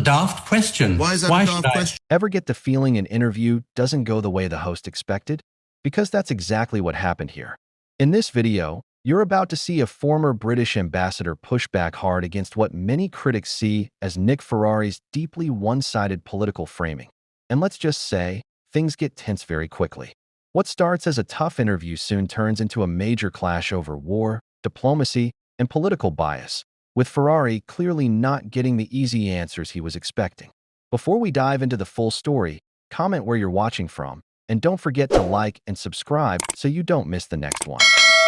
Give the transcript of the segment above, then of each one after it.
daft question. Why is that a daft question? Ever get the feeling an interview doesn't go the way the host expected? Because that's exactly what happened here. In this video, you're about to see a former British ambassador push back hard against what many critics see as Nick Ferrari's deeply one-sided political framing. And let's just say, things get tense very quickly. What starts as a tough interview soon turns into a major clash over war, diplomacy, and political bias, with Ferrari clearly not getting the easy answers he was expecting. Before we dive into the full story, comment where you're watching from, and don't forget to like and subscribe so you don't miss the next one.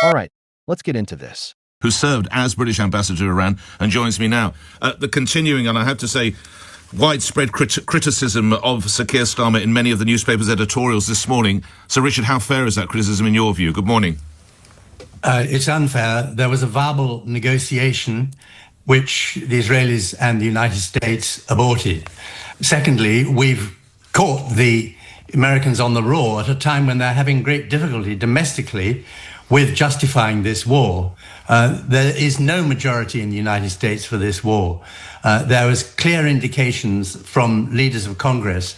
All right, let's get into this. Who served as British ambassador to Iran and joins me now. The continuing, and I have to say, widespread criticism of Sir Keir Starmer in many of the newspapers' editorials this morning. Sir Richard, how fair is that criticism in your view? Good morning. It's unfair. There was a verbal negotiation which the Israelis and the United States aborted. Secondly, we've caught the Americans on the raw at a time when they're having great difficulty domestically with justifying this war. There is no majority in the United States for this war. There was clear indications from leaders of Congress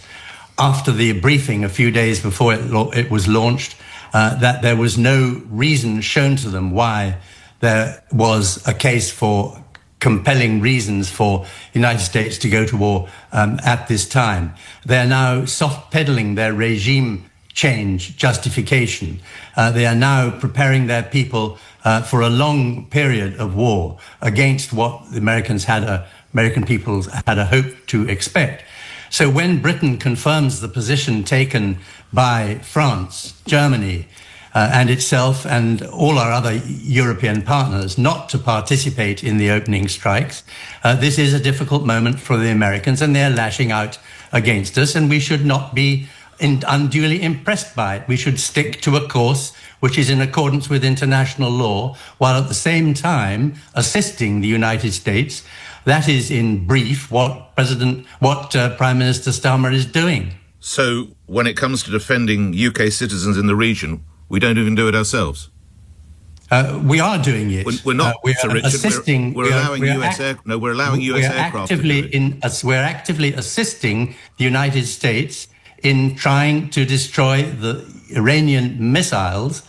after the briefing a few days before it was launched that there was no reason shown to them why there was a case for compelling reasons for the United States to go to war at this time. They're now soft-pedaling their regime change justification. They are now preparing their people for a long period of war against what the American people had a hope to expect. So when Britain confirms the position taken by France, Germany, and itself and all our other European partners not to participate in the opening strikes, this is a difficult moment for the Americans, and they're lashing out against us, and we should not be unduly impressed by it. We should stick to a course which is in accordance with international law, while at the same time assisting the United States. That is, in brief, what Prime Minister Starmer is doing. So when it comes to defending UK citizens in the region, we don't even do it ourselves? We are doing it. We're not, Sir Richard. Assisting. We're allowing US aircraft to do it. We're actively assisting the United States in trying to destroy the Iranian missiles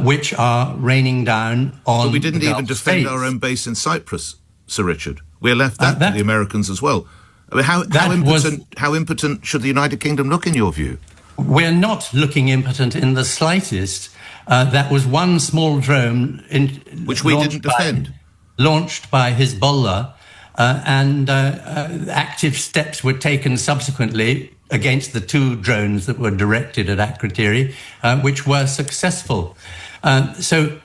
which are raining down on. But we didn't even defend States. our own base in Cyprus, Sir Richard. We left that to the Americans as well. I mean, how impotent should the United Kingdom look in your view? We're not looking impotent in the slightest. That was one small drone which we didn't defend. Launched by Hezbollah, and active steps were taken subsequently against the two drones that were directed at Akrotiri, which were successful. So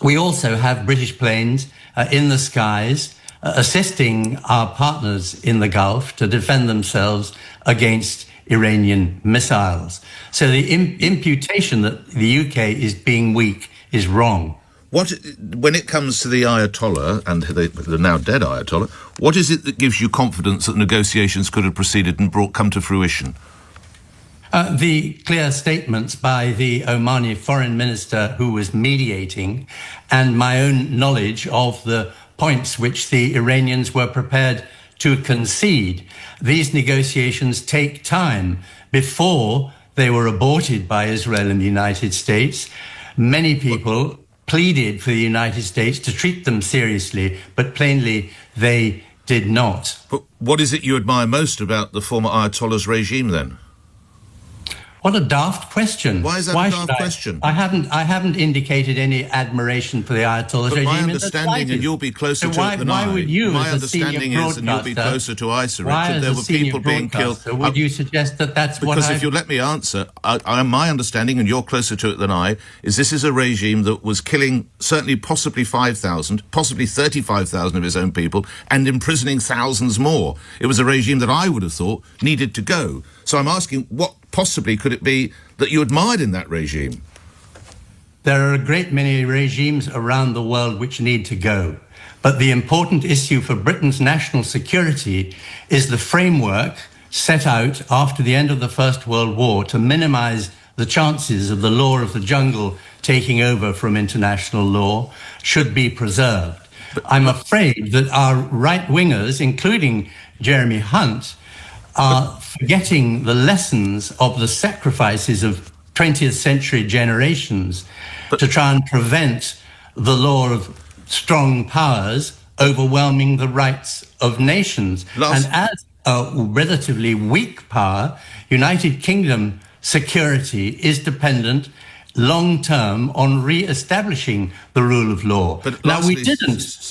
we also have British planes in the skies assisting our partners in the Gulf to defend themselves against Iranian missiles. So the imputation that the UK is being weak is wrong. When it comes to the Ayatollah and the now dead Ayatollah, what is it that gives you confidence that negotiations could have proceeded and come to fruition? The clear statements by the Omani foreign minister who was mediating, and my own knowledge of the points which the Iranians were prepared to concede. These negotiations take time. Before they were aborted by Israel and the United States, many people pleaded for the United States to treat them seriously, but plainly they did not. But what is it you admire most about the former Ayatollah's regime then? What a daft question. Why is that a daft question? I haven't indicated any admiration for the Ayatollah's regime. My understanding, and you'll be closer to it than I. Why would you, my as a senior understanding is, and you'll be closer to I, Sir Richard, there were people being killed. Would you suggest that that's what Because if you let me answer, my understanding, and you're closer to it than I, is this is a regime that was killing certainly possibly 5,000, possibly 35,000 of his own people, and imprisoning thousands more. It was a regime that I would have thought needed to go. So I'm asking, what possibly could it be that you admired in that regime? There are a great many regimes around the world which need to go. But the important issue for Britain's national security is the framework set out after the end of the First World War to minimize the chances of the law of the jungle taking over from international law should be preserved. I'm afraid that our right-wingers, including Jeremy Hunt are forgetting the lessons of the sacrifices of 20th century generations to try and prevent the law of strong powers overwhelming the rights of nations. And as a relatively weak power, United Kingdom security is dependent long-term on re-establishing the rule of law. But now, lastly,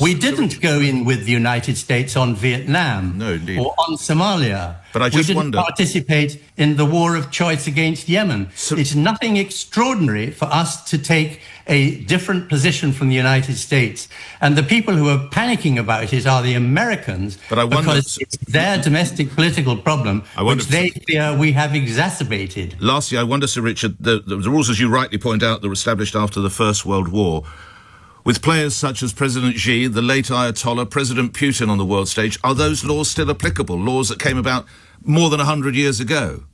we didn't go in with the United States on Vietnam No, indeed. or on Somalia. But I just we didn't wonder- participate in the war of choice against Yemen. It's nothing extraordinary for us to take a different position from the United States. And the people who are panicking about it are the Americans, But I wonder- because it's their domestic political problem, wonder- which they fear we have exacerbated. Lastly, I wonder, Sir Richard, the rules, as you rightly point out, that were established after the First World War, with players such as President Xi, the late Ayatollah, President Putin on the world stage, are those laws still applicable? Laws that came about more than 100 years ago?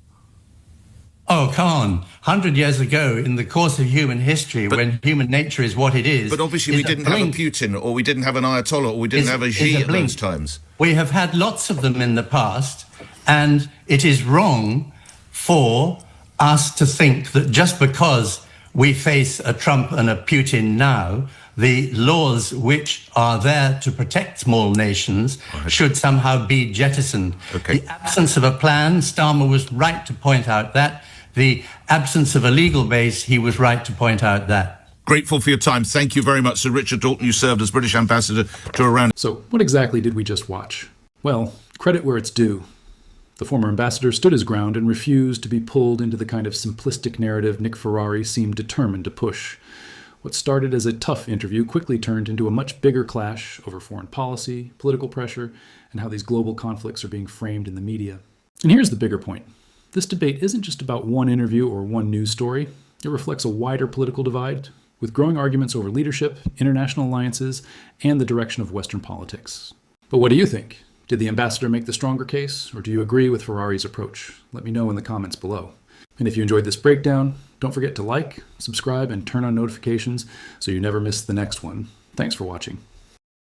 Oh, come on. 100 years ago, in the course of human history, when human nature is what it is... But obviously we didn't have a Putin, or we didn't have an Ayatollah, or we didn't have a Xi at those times. We have had lots of them in the past, and it is wrong for us to think that just because we face a Trump and a Putin now, the laws which are there to protect small nations should somehow be jettisoned. Okay. The absence of a plan, Starmer was right to point out that. The absence of a legal base, he was right to point out that. Grateful for your time. Thank you very much, Sir Richard Dalton. You served as British ambassador to Iran. So, what exactly did we just watch? Well, credit where it's due. The former ambassador stood his ground and refused to be pulled into the kind of simplistic narrative Nick Ferrari seemed determined to push. What started as a tough interview quickly turned into a much bigger clash over foreign policy, political pressure, and how these global conflicts are being framed in the media. And here's the bigger point. This debate isn't just about one interview or one news story. It reflects a wider political divide, with growing arguments over leadership, international alliances, and the direction of Western politics. But what do you think? Did the ambassador make the stronger case, or do you agree with Ferrari's approach? Let me know in the comments below. And if you enjoyed this breakdown, don't forget to like, subscribe, and turn on notifications so you never miss the next one. Thanks for watching.